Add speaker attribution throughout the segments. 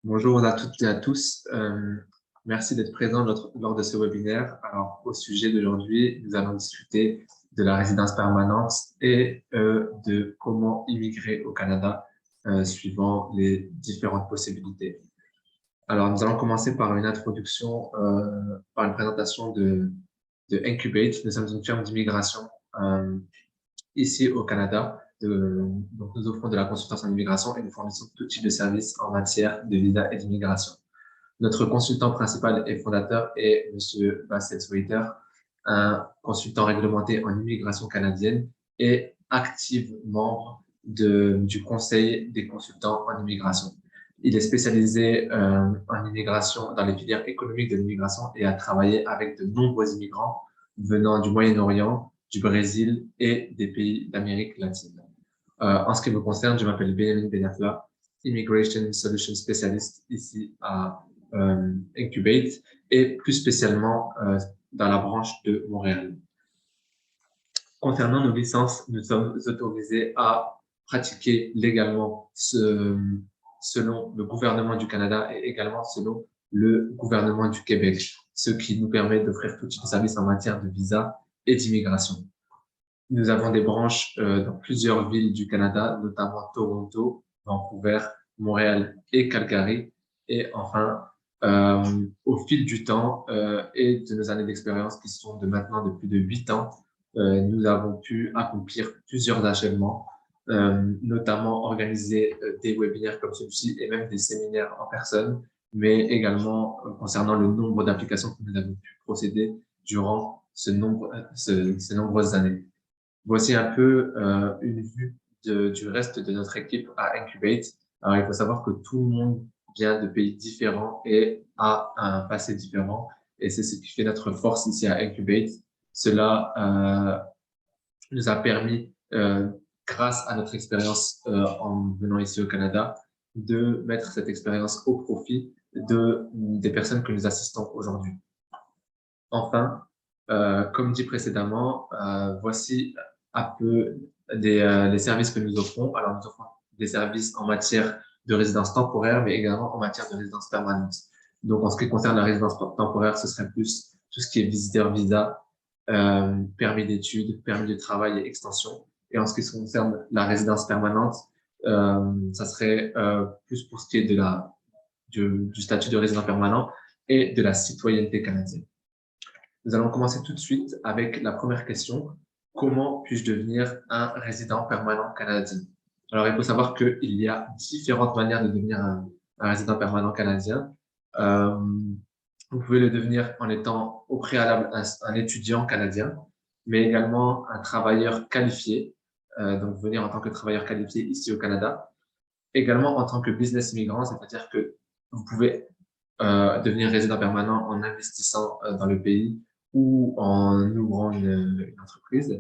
Speaker 1: Bonjour à toutes et à tous. Merci d'être présents lors de ce webinaire. Alors, au sujet d'aujourd'hui, nous allons discuter de la résidence permanente et de comment immigrer au Canada suivant les différentes possibilités. Alors, nous allons commencer par une introduction, par une présentation de Incubate. Nous sommes une firme d'immigration euh, ici au Canada. Donc, nous offrons de la consultance en immigration et nous fournissons tout type de services en matière de visa et d'immigration. Notre consultant principal et fondateur est Monsieur Bassett Sweater, un consultant réglementé en immigration canadienne et actif membre du Conseil des consultants en immigration. Il est spécialisé en immigration dans les filières économiques de l'immigration et a travaillé avec de nombreux immigrants venant du Moyen-Orient, du Brésil et des pays d'Amérique latine. En ce qui me concerne, je m'appelle Benjamin Benafla, Immigration Solution Specialist ici à Incubate et plus spécialement dans la branche de Montréal. Concernant nos licences, nous sommes autorisés à pratiquer légalement selon le gouvernement du Canada et également selon le gouvernement du Québec, ce qui nous permet d'offrir tout type de services en matière de visa et d'immigration. Nous avons des branches dans plusieurs villes du Canada, notamment Toronto, Vancouver, Montréal et Calgary. Et enfin, au fil du temps et de nos années d'expérience qui sont de maintenant de plus de 8 ans, nous avons pu accomplir plusieurs achèvements, notamment organiser des webinaires comme celui-ci et même des séminaires en personne, mais également concernant le nombre d'applications que nous avons pu procéder durant ces nombreuses années. Voici un peu une vue du reste de notre équipe à Incubate. Alors, il faut savoir que tout le monde vient de pays différents et a un passé différent. Et c'est ce qui fait notre force ici à Incubate. Cela nous a permis, grâce à notre expérience en venant ici au Canada, de mettre cette expérience au profit des personnes que nous assistons aujourd'hui. Enfin, comme dit précédemment, voici un peu les services que nous offrons. Alors, nous offrons des services en matière de résidence temporaire, mais également en matière de résidence permanente. Donc, en ce qui concerne la résidence temporaire, ce serait plus tout ce qui est visiteur visa, permis d'études, permis de travail et extension. Et en ce qui concerne la résidence permanente, ça serait plus pour ce qui est du statut de résident permanent et de la citoyenneté canadienne. Nous allons commencer tout de suite avec la première question. Comment puis-je devenir un résident permanent canadien? Alors, il faut savoir qu'il y a différentes manières de devenir un résident permanent canadien. Vous pouvez le devenir en étant au préalable un étudiant canadien, mais également un travailleur qualifié, donc venir en tant que travailleur qualifié ici au Canada. Également en tant que business migrant, c'est-à-dire que vous pouvez devenir résident permanent en investissant dans le pays ou en ouvrant une entreprise.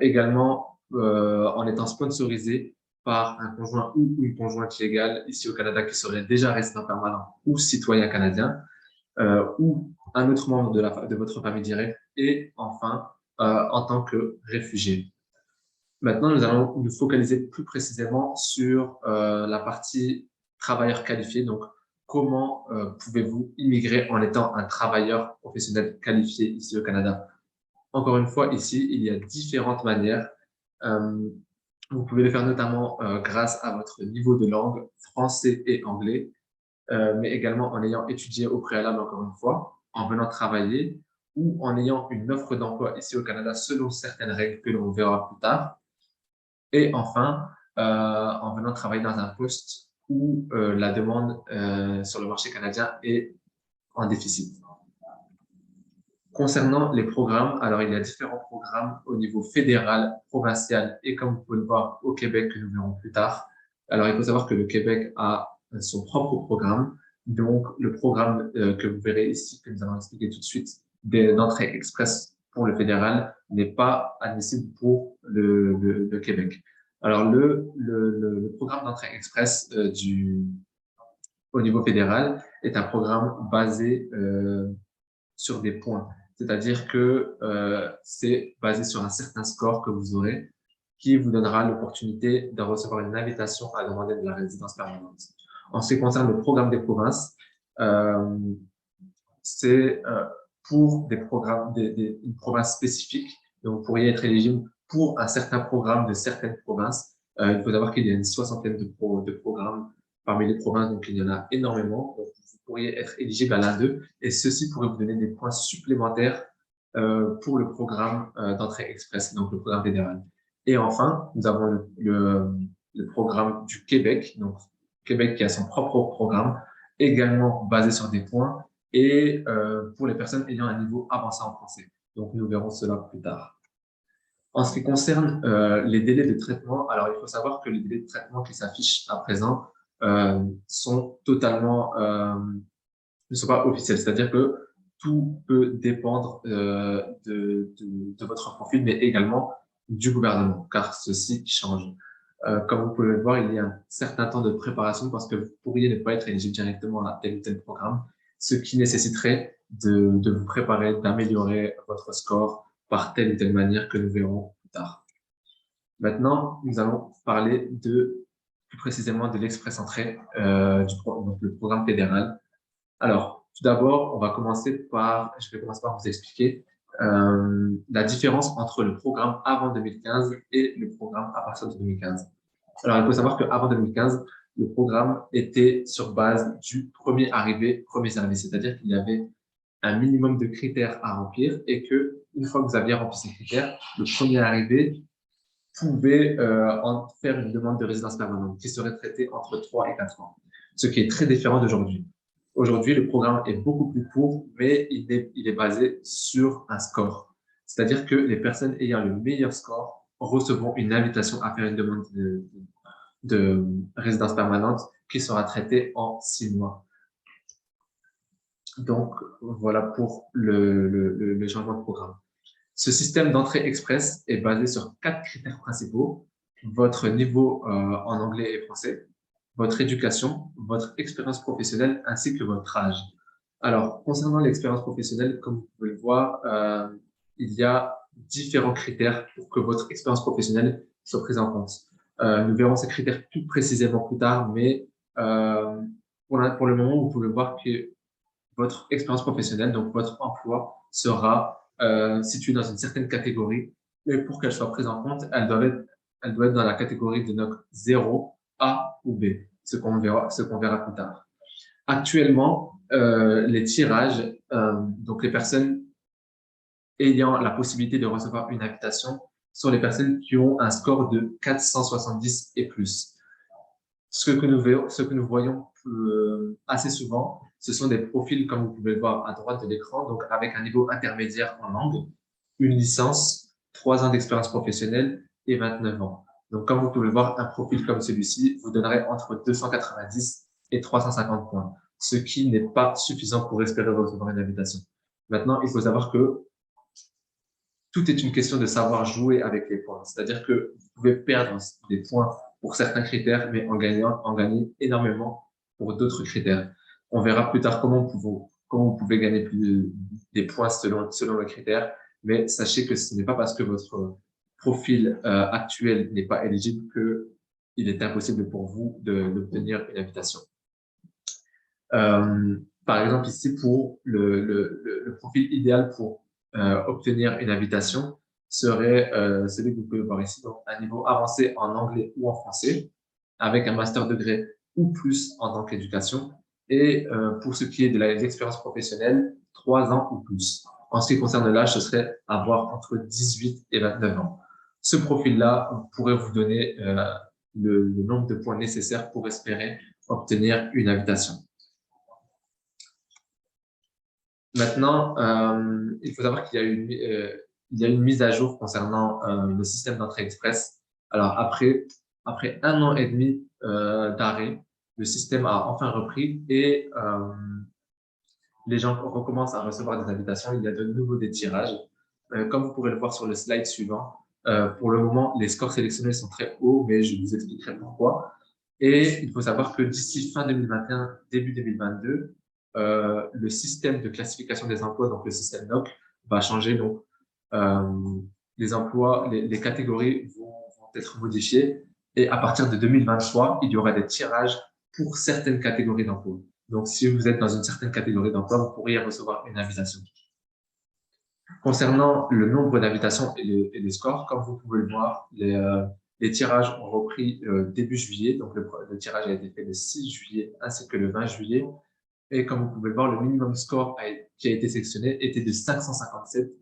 Speaker 1: Également en étant sponsorisé par un conjoint ou une conjointe légale ici au Canada qui serait déjà résident permanent ou citoyen canadien, ou un autre membre de votre famille directe, et enfin en tant que réfugié. Maintenant, nous allons nous focaliser plus précisément sur la partie travailleur qualifié. Donc, comment pouvez-vous immigrer en étant un travailleur professionnel qualifié ici au Canada? Encore une fois, ici, il y a différentes manières. Euh, Vous pouvez le faire notamment grâce à votre niveau de langue, français et anglais, mais également en ayant étudié au préalable, encore une fois, en venant travailler ou en ayant une offre d'emploi ici au Canada selon certaines règles que l'on verra plus tard. Et enfin, en venant travailler dans un poste où la demande sur le marché canadien est en déficit. Concernant les programmes, alors il y a différents programmes au niveau fédéral, provincial et comme vous pouvez le voir au Québec que nous verrons plus tard. Alors il faut savoir que le Québec a son propre programme. Donc le programme que vous verrez ici, que nous allons expliquer tout de suite, d'entrée express pour le fédéral n'est pas admissible pour le Québec. Alors le programme d'entrée express au niveau fédéral est un programme basé sur des points. C'est-à-dire que c'est basé sur un certain score que vous aurez qui vous donnera l'opportunité de recevoir une invitation à demander de la résidence permanente. En ce qui concerne le programme des provinces, c'est pour des programmes, une province spécifique. Donc, vous pourriez être éligible pour un certain programme de certaines provinces. Il faut savoir qu'il y a une soixantaine de programmes parmi les provinces, donc il y en a énormément. Donc, vous pourriez être éligible à l'un d'eux et ceci pourrait vous donner des points supplémentaires pour le programme d'entrée express, donc le programme fédéral. Et enfin, nous avons le programme du Québec, donc Québec qui a son propre programme, également basé sur des points et pour les personnes ayant un niveau avancé en français. Donc, nous verrons cela plus tard. En ce qui concerne les délais de traitement, alors il faut savoir que les délais de traitement qui s'affichent à présent sont totalement, ne sont pas officiels. C'est-à-dire que tout peut dépendre de votre profil, mais également du gouvernement, car ceci change. Comme vous pouvez le voir, il y a un certain temps de préparation parce que vous pourriez ne pas être éligible directement à tel ou tel programme, ce qui nécessiterait de vous préparer, d'améliorer votre score par telle ou telle manière que nous verrons plus tard. Maintenant, nous allons parler plus précisément de l'express entrée donc le programme fédéral. Alors, tout d'abord, je vais commencer par vous expliquer la différence entre le programme avant 2015 et le programme à partir de 2015. Alors, il faut savoir qu'avant 2015, le programme était sur base du premier arrivé, premier servi, c'est-à-dire qu'il y avait un minimum de critères à remplir et que une fois que vous aviez rempli ces critères, le premier arrivé pouvait en faire une demande de résidence permanente qui serait traitée entre 3 et 4 ans, ce qui est très différent d'aujourd'hui. Aujourd'hui, le programme est beaucoup plus court, mais il est basé sur un score. C'est-à-dire que les personnes ayant le meilleur score recevront une invitation à faire une demande de résidence permanente qui sera traitée en 6 mois. Donc, voilà pour le changement de programme. Ce système d'entrée express est basé sur 4 critères principaux. Votre niveau en anglais et français, votre éducation, votre expérience professionnelle ainsi que votre âge. Alors, concernant l'expérience professionnelle, comme vous pouvez le voir, il y a différents critères pour que votre expérience professionnelle soit prise en compte. Nous verrons ces critères plus précisément plus tard, mais pour le moment, vous pouvez voir que votre expérience professionnelle, donc votre emploi, sera situé dans une certaine catégorie. Et pour qu'elle soit prise en compte, elle doit être dans la catégorie de note 0, A ou B, ce qu'on verra plus tard. Actuellement, les tirages, donc les personnes ayant la possibilité de recevoir une invitation, sont les personnes qui ont un score de 470 et plus. Ce que nous voyons assez souvent, ce sont des profils, comme vous pouvez le voir à droite de l'écran, donc avec un niveau intermédiaire en langue, une licence, 3 ans d'expérience professionnelle et 29 ans. Donc, comme vous pouvez le voir, un profil comme celui-ci vous donnerait entre 290 et 350 points, ce qui n'est pas suffisant pour espérer recevoir une invitation. Maintenant, il faut savoir que tout est une question de savoir jouer avec les points. C'est-à-dire que vous pouvez perdre des points pour certains critères, mais en gagner énormément pour d'autres critères. On verra plus tard comment vous pouvez gagner des points selon les critères, mais sachez que ce n'est pas parce que votre profil actuel n'est pas éligible qu'il est impossible pour vous d'obtenir une invitation. Par exemple, ici, pour le profil idéal pour obtenir une invitation serait celui que vous pouvez voir ici, donc un niveau avancé en anglais ou en français, avec un master degré ou plus en tant qu'éducation. Et pour ce qui est de l'expérience professionnelle, 3 ans ou plus. En ce qui concerne l'âge, ce serait avoir entre 18 et 29 ans. Ce profil-là pourrait vous donner le nombre de points nécessaires pour espérer obtenir une invitation. Maintenant, il faut savoir qu'il y a une mise à jour concernant le système d'entrée express. Alors, après 1 an et demi d'arrêt, le système a enfin repris et les gens recommencent à recevoir des invitations. Il y a de nouveau des tirages. Comme vous pourrez le voir sur le slide suivant, pour le moment, les scores sélectionnés sont très hauts, mais je vous expliquerai pourquoi. Et il faut savoir que d'ici fin 2021, début 2022, le système de classification des emplois, donc le système NOC, va changer. Donc, les emplois, les catégories vont être modifiées. Et à partir de 2023, il y aura des tirages pour certaines catégories d'emploi. Donc, si vous êtes dans une certaine catégorie d'emploi, vous pourriez recevoir une invitation. Concernant le nombre d'invitations et les scores, comme vous pouvez le voir, les tirages ont repris début juillet. Donc, le tirage a été fait le 6 juillet ainsi que le 20 juillet. Et comme vous pouvez le voir, le minimum score qui a été sélectionné était de 557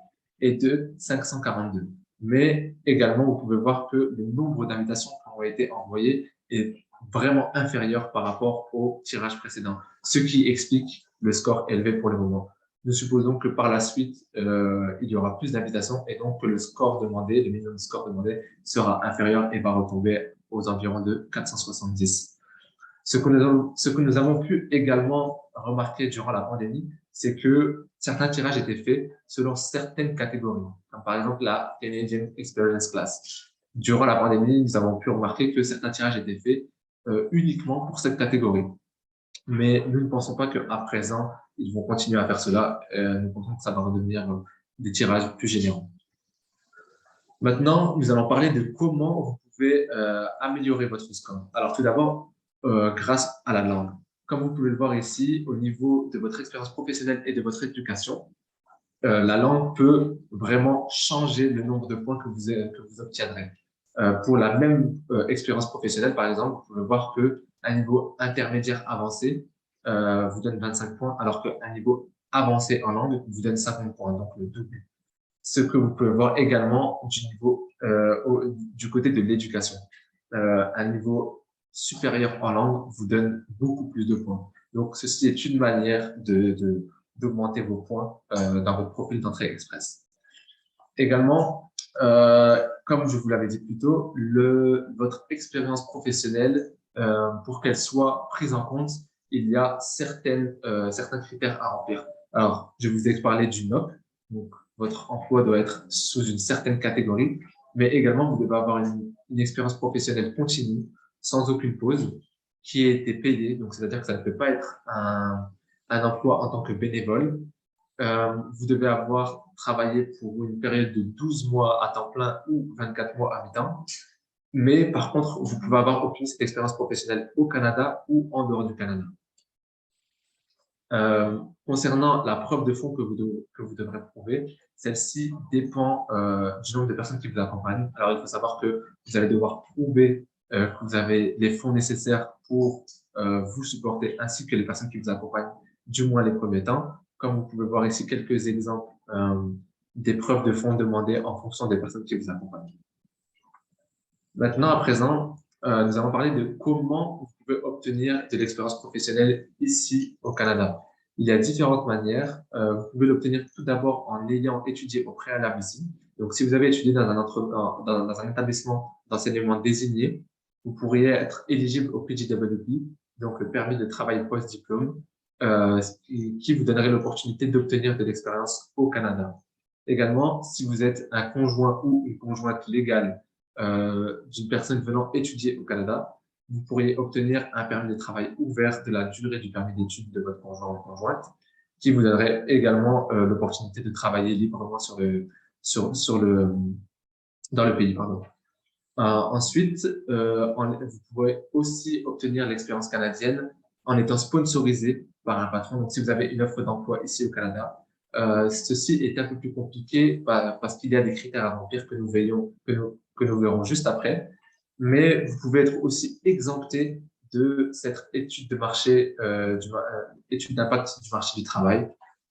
Speaker 1: et de 542. Mais également, vous pouvez voir que le nombre d'invitations qui ont été envoyées est vraiment inférieur par rapport au tirage précédent, ce qui explique le score élevé pour le moment. Nous supposons que par la suite, il y aura plus d'invitations et donc que le score demandé, le minimum score demandé, sera inférieur et va retomber aux environs de 470. Ce que nous avons pu également remarquer durant la pandémie, c'est que certains tirages étaient faits selon certaines catégories, comme par exemple la Canadian Experience Class. Durant la pandémie, nous avons pu remarquer que certains tirages étaient faits uniquement pour cette catégorie. Mais nous ne pensons pas qu'à présent, ils vont continuer à faire cela. Nous pensons que ça va redevenir des tirages plus généraux. Maintenant, nous allons parler de comment vous pouvez améliorer votre score. Alors, tout d'abord, grâce à la langue. Comme vous pouvez le voir ici, au niveau de votre expérience professionnelle et de votre éducation, la langue peut vraiment changer le nombre de points que vous obtiendrez. Pour la même expérience professionnelle, par exemple, vous pouvez voir qu'un niveau intermédiaire avancé vous donne 25 points, alors qu'un niveau avancé en langue vous donne 50 points, donc le double. Ce que vous pouvez voir également du côté de l'éducation. Un niveau supérieur en langue vous donne beaucoup plus de points. Donc, ceci est une manière d'augmenter vos points dans votre profil d'entrée express. Également, comme je vous l'avais dit plus tôt, votre expérience professionnelle, pour qu'elle soit prise en compte, il y a certains critères à remplir. Alors, je vous ai parlé du NOC, donc votre emploi doit être sous une certaine catégorie, mais également vous devez avoir une expérience professionnelle continue, sans aucune pause, qui a été payée. Donc, c'est-à-dire que ça ne peut pas être un emploi en tant que bénévole. Vous devez avoir travaillé pour une période de 12 mois à temps plein ou 24 mois à mi-temps. Mais par contre, vous pouvez avoir aucune expérience professionnelle au Canada ou en dehors du Canada. Concernant la preuve de fonds que vous devrez prouver, celle-ci dépend du nombre de personnes qui vous accompagnent. Alors, il faut savoir que vous allez devoir prouver que vous avez les fonds nécessaires pour vous supporter, ainsi que les personnes qui vous accompagnent, du moins les premiers temps. Comme vous pouvez voir ici quelques exemples des preuves de fonds demandées en fonction des personnes qui vous accompagnent. Maintenant, à présent, nous allons parler de comment vous pouvez obtenir de l'expérience professionnelle ici au Canada. Il y a différentes manières. Vous pouvez l'obtenir tout d'abord en ayant étudié au préalable ici. Donc, si vous avez étudié dans un établissement d'enseignement désigné, vous pourriez être éligible au PGWP, donc le permis de travail post-diplôme, qui vous donnerait l'opportunité d'obtenir de l'expérience au Canada. Également, si vous êtes un conjoint ou une conjointe légale d'une personne venant étudier au Canada, vous pourriez obtenir un permis de travail ouvert de la durée du permis d'études de votre conjoint ou conjointe, qui vous donnerait également l'opportunité de travailler librement dans le pays. Pardon. Ensuite, vous pourrez aussi obtenir l'expérience canadienne en étant sponsorisé par un patron. Donc, si vous avez une offre d'emploi ici au Canada, ceci est un peu plus compliqué parce qu'il y a des critères à remplir que nous verrons juste après. Mais vous pouvez être aussi exempté de cette étude de marché, étude d'impact du marché du travail,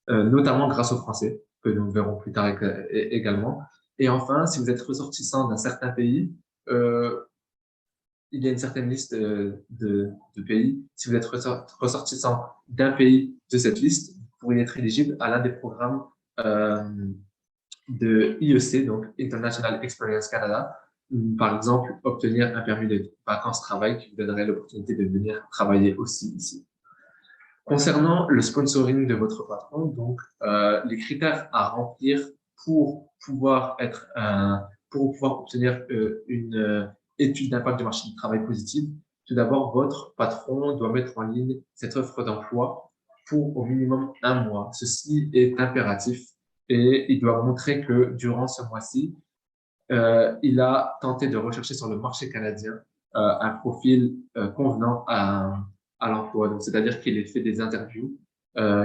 Speaker 1: notamment grâce au français, que nous verrons plus tard également. Et enfin, si vous êtes ressortissant d'un certain pays, il y a une certaine liste de pays. Si vous êtes ressortissant d'un pays de cette liste, vous pourriez être éligible à l'un des programmes de IEC, donc International Experience Canada. Par exemple, obtenir un permis de vacances-travail qui vous donnerait l'opportunité de venir travailler aussi ici. Concernant le sponsoring de votre patron, donc les critères à remplir pour pouvoir obtenir une étude d'impact du marché du travail positive. Tout d'abord, votre patron doit mettre en ligne cette offre d'emploi pour au minimum 1 mois. Ceci est impératif et il doit montrer que durant ce mois-ci, il a tenté de rechercher sur le marché canadien un profil convenant d'emploi. Donc, c'est-à-dire qu'il ait fait des interviews,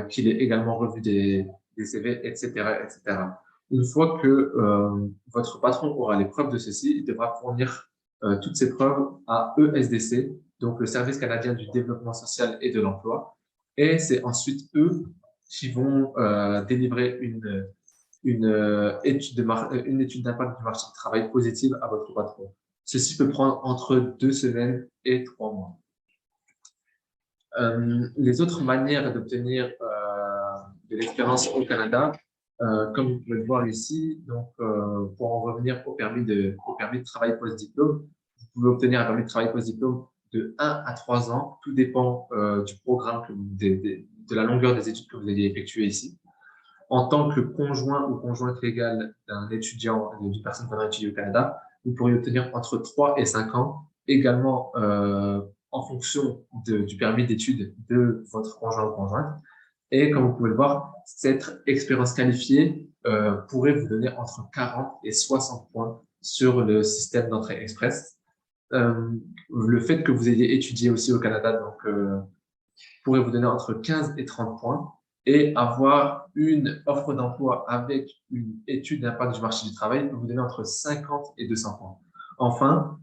Speaker 1: qu'il ait également revu des CV, etc., etc. Une fois que votre patron aura les preuves de ceci, il devra fournir toutes ces preuves à ESDC, donc le Service canadien du développement social et de l'emploi. Et c'est ensuite eux qui vont délivrer une étude d'impact du marché du travail positive à votre patron. Ceci peut prendre entre 2 semaines et 3 mois. Les autres manières d'obtenir de l'expérience au Canada, comme vous pouvez le voir ici, donc pour en revenir au permis de travail post-diplôme, vous pouvez obtenir un permis de travail post-diplôme de 1 à 3 ans, tout dépend du programme, de la longueur des études que vous allez effectuer ici. En tant que conjoint ou conjointe légale d'un étudiant, d'une personne venant étudier au Canada, vous pourriez obtenir entre 3 et 5 ans, également en fonction du permis d'études de votre conjoint ou conjointe. Et comme vous pouvez le voir, cette expérience qualifiée pourrait vous donner entre 40 et 60 points sur le système d'entrée express. Le fait que vous ayez étudié aussi au Canada, donc pourrait vous donner entre 15 et 30 points et avoir une offre d'emploi avec une étude d'impact du marché du travail peut vous donner entre 50 et 200 points. Enfin,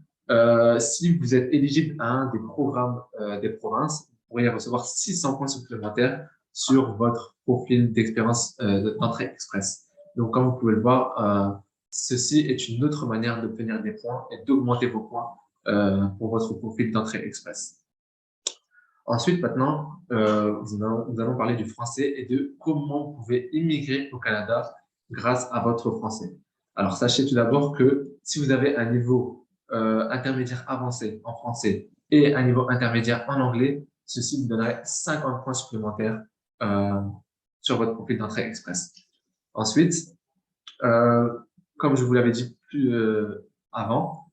Speaker 1: si vous êtes éligible à un des programmes des provinces, vous pourriez recevoir 600 points supplémentaires sur votre profil d'expérience d'entrée express. Donc, comme vous pouvez le voir, ceci est une autre manière d'obtenir des points et d'augmenter vos points pour votre profil d'entrée express. Ensuite, maintenant, nous allons parler du français et de comment vous pouvez immigrer au Canada grâce à votre français. Alors, sachez tout d'abord que si vous avez un niveau intermédiaire avancé en français et un niveau intermédiaire en anglais, ceci vous donnerait 50 points supplémentaires sur votre profil d'entrée express. Ensuite, comme je vous l'avais dit plus avant,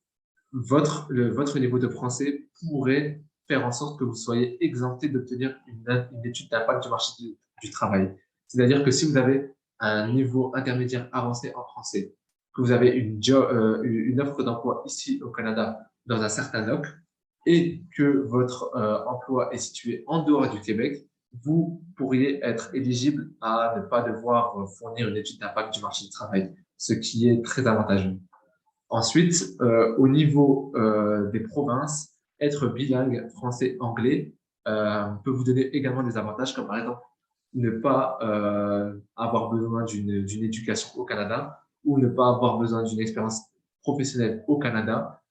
Speaker 1: votre niveau de français pourrait faire en sorte que vous soyez exempté d'obtenir une étude d'impact du marché du travail. C'est-à-dire que si vous avez un niveau intermédiaire avancé en français, que vous avez une offre d'emploi ici au Canada dans un certain NOC et que votre emploi est situé en dehors du Québec, vous pourriez être éligible à ne pas devoir fournir une étude d'impact du marché du travail, ce qui est très avantageux. Ensuite, au niveau des provinces, être bilingue français-anglais peut vous donner également des avantages, comme par exemple ne pas avoir besoin d'une éducation au Canada ou ne pas avoir besoin d'une expérience professionnelle au Canada,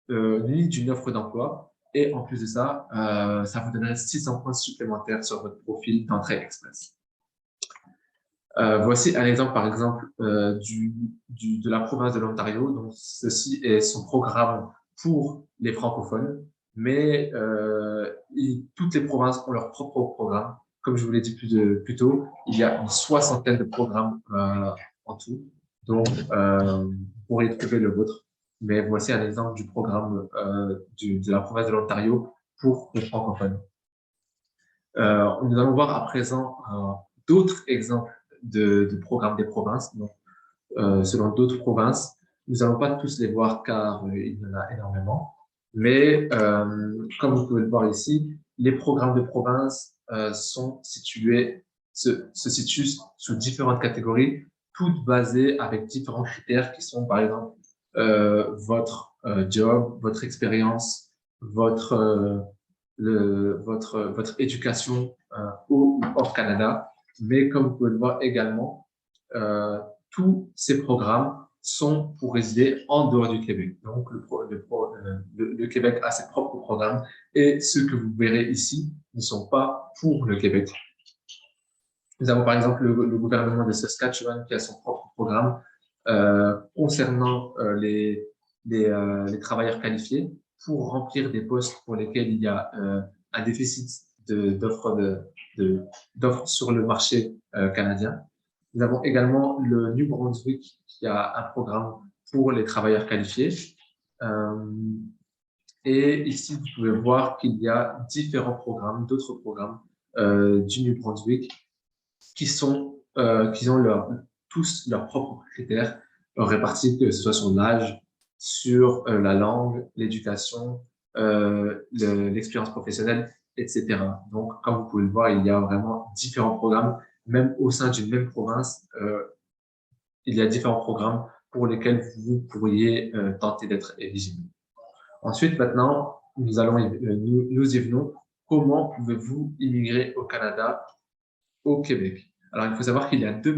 Speaker 1: ni d'une offre d'emploi. Et en plus de ça, ça vous donnerait 600 points supplémentaires sur votre profil d'entrée express. Voici un exemple, par exemple, de la province de l'Ontario. Donc, ceci est son programme pour les francophones, mais toutes les provinces ont leur propre programme. Comme je vous l'ai dit plus tôt, il y a une 60aine de programmes en tout. Donc, vous pourrez trouver le vôtre. Mais voici un exemple du programme de la province de l'Ontario pour les francophones. Nous allons voir à présent d'autres exemples de programmes des provinces. Donc, selon d'autres provinces, nous n'allons pas tous les voir car il y en a énormément. Mais comme vous pouvez le voir ici, les programmes de province se situent sous différentes catégories, toutes basées avec différents critères qui sont, par exemple, votre job, votre expérience, votre éducation au ou hors Canada. Mais comme vous pouvez le voir également, tous ces programmes sont pour résider en dehors du Québec. Donc, le Québec a ses propres programmes et ceux que vous verrez ici ne sont pas pour le Québec. Nous avons par exemple le gouvernement de Saskatchewan qui a son propre programme concernant les travailleurs qualifiés pour remplir des postes pour lesquels il y a un déficit d'offres sur le marché canadien. Nous avons également le New Brunswick qui a un programme pour les travailleurs qualifiés. Et ici, vous pouvez voir qu'il y a différents programmes, d'autres programmes du New Brunswick qui ont tous leurs propres critères répartis, que ce soit sur l'âge, sur la langue, l'éducation, l'expérience professionnelle etc. Donc, comme vous pouvez le voir, il y a vraiment différents programmes, même au sein d'une même province, il y a différents programmes pour lesquels vous pourriez tenter d'être éligible. Ensuite, maintenant, nous y venons. Comment pouvez-vous immigrer au Canada, au Québec? Alors, il faut savoir qu'il y a deux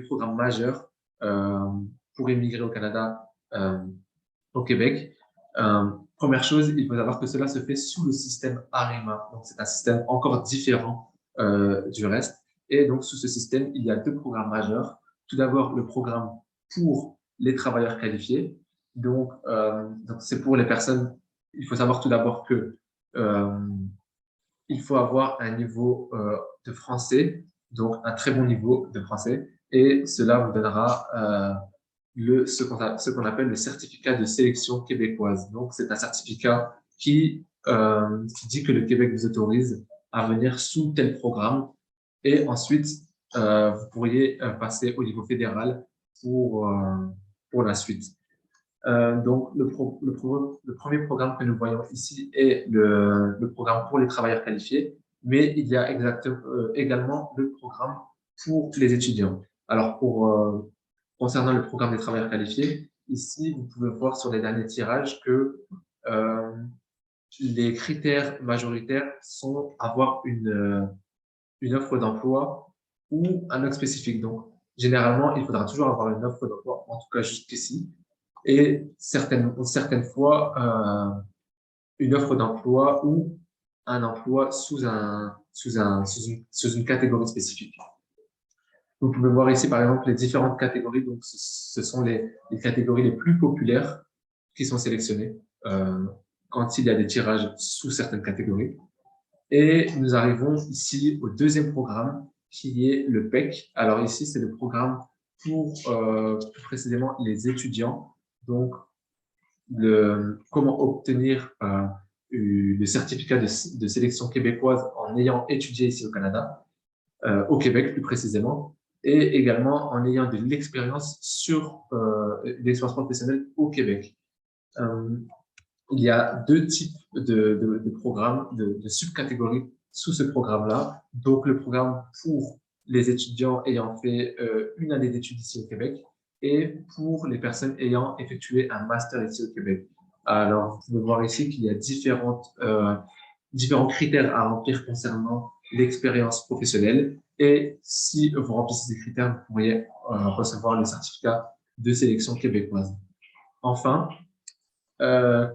Speaker 1: programmes majeurs euh, pour immigrer au Canada, au Québec. Première chose, il faut savoir que cela se fait sous le système AREMA. Donc, c'est un système encore différent du reste. Et donc, sous ce système, il y a deux programmes majeurs. Tout d'abord, le programme pour les travailleurs qualifiés. Donc c'est pour les personnes. Il faut savoir tout d'abord que euh, il faut avoir un niveau de français, donc un très bon niveau de français, et cela vous donnera ce qu'on appelle le certificat de sélection québécoise. Donc, c'est un certificat qui dit que le Québec vous autorise à venir sous tel programme. Et ensuite, vous pourriez passer au niveau fédéral pour la suite. Donc, le premier programme que nous voyons ici est le programme pour les travailleurs qualifiés, mais il y a également le programme pour les étudiants. Alors, concernant le programme des travailleurs qualifiés, ici, vous pouvez voir sur les derniers tirages que euh, les critères majoritaires sont avoir une offre d'emploi ou un offre spécifique. Donc, généralement, il faudra toujours avoir une offre d'emploi, en tout cas jusqu'ici, et certaines fois, une offre d'emploi ou un emploi sous une catégorie spécifique. Vous pouvez voir ici, par exemple, les différentes catégories. Donc, ce sont les catégories les plus populaires qui sont sélectionnées quand il y a des tirages sous certaines catégories. Et nous arrivons ici au deuxième programme, qui est le PEC. Alors ici, c'est le programme pour plus précisément les étudiants. Donc, comment obtenir le certificat de sélection québécoise en ayant étudié ici au Canada, au Québec plus précisément, et également en ayant de l'expérience sur l'expérience professionnelle au Québec. Euh, il y a deux types de programmes, de subcatégories sous ce programme-là. Donc, le programme pour les étudiants ayant fait une année d'études ici au Québec et pour les personnes ayant effectué un master ici au Québec. Alors, vous pouvez voir ici qu'il y a différents critères à remplir concernant l'expérience professionnelle. Et si vous remplissez ces critères, vous pourriez recevoir le certificat de sélection québécoise. Enfin,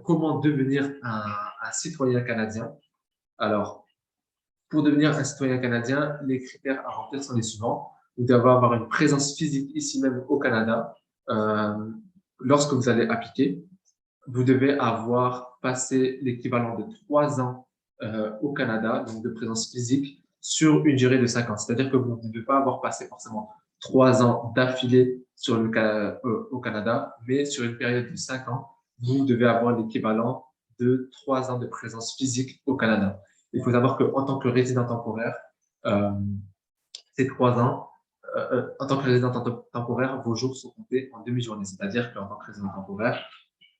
Speaker 1: comment devenir un citoyen canadien? Alors, pour devenir un citoyen canadien, les critères à remplir sont les suivants. Vous devez avoir une présence physique ici même au Canada lorsque vous allez appliquer. Vous devez avoir passé l'équivalent de 3 ans au Canada, donc de présence physique, sur une durée de 5 ans. C'est-à-dire que vous ne devez pas avoir passé forcément 3 ans d'affilée au Canada, mais sur une période de 5 ans, vous devez avoir l'équivalent de 3 ans de présence physique au Canada. Il faut savoir qu'en tant que résident temporaire, euh, ces 3 ans, en tant que résident temporaire, vos jours sont comptés en demi-journée. C'est-à-dire qu'en tant que résident temporaire,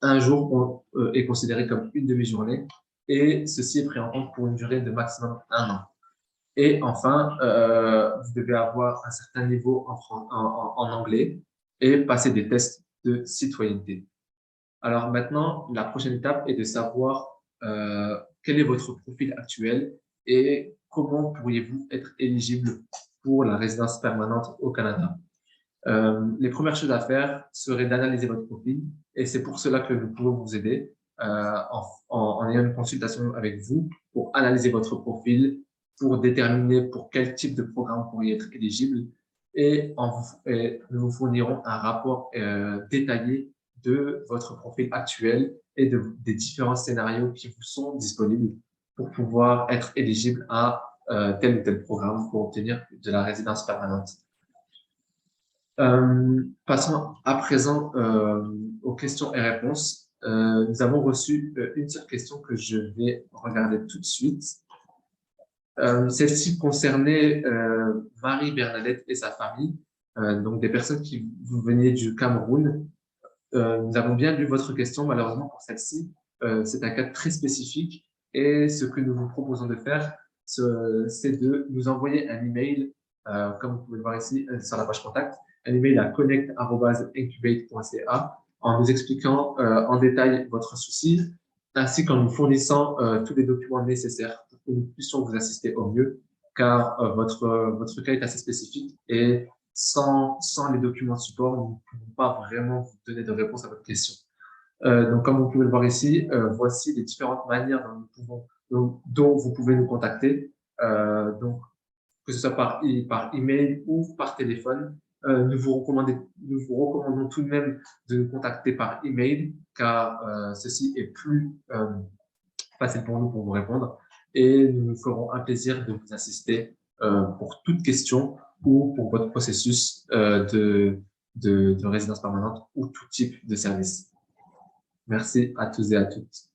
Speaker 1: un jour est considéré comme une demi-journée et ceci est pris en compte pour une durée de maximum 1 an. Et enfin, vous devez avoir un certain niveau en anglais et passer des tests de citoyenneté. Alors maintenant, la prochaine étape est de savoir quel est votre profil actuel et comment pourriez-vous être éligible pour la résidence permanente au Canada. Les premières choses à faire seraient d'analyser votre profil et c'est pour cela que nous pouvons vous aider en ayant une consultation avec vous pour analyser votre profil, pour déterminer pour quel type de programme vous pourriez être éligible et nous vous fournirons un rapport détaillé de votre profil actuel et des différents scénarios qui vous sont disponibles pour pouvoir être éligible à tel ou tel programme pour obtenir de la résidence permanente. Passons à présent aux questions et réponses. Nous avons reçu une seule question que je vais regarder tout de suite. Celle-ci concernait Marie-Bernadette et sa famille, donc des personnes qui vous veniez du Cameroun. Nous avons bien lu votre question, malheureusement pour celle-ci. C'est un cas très spécifique Et ce que nous vous proposons de faire, c'est de nous envoyer un email, comme vous pouvez le voir ici sur la page contact, un email à connect@incubate.ca en nous expliquant en détail votre souci, ainsi qu'en nous fournissant tous les documents nécessaires pour que nous puissions vous assister au mieux, car votre cas est assez spécifique et sans les documents de support, nous ne pouvons pas vraiment vous donner de réponse à votre question. Donc, comme vous pouvez le voir ici, voici les différentes manières dont vous pouvez nous contacter. Donc, que ce soit par email ou par téléphone. Nous vous recommandons tout de même de nous contacter par email, car ceci est plus facile pour nous pour vous répondre. Et nous nous ferons un plaisir de vous assister pour toute question ou pour votre processus de résidence permanente ou tout type de service. Merci à tous et à toutes.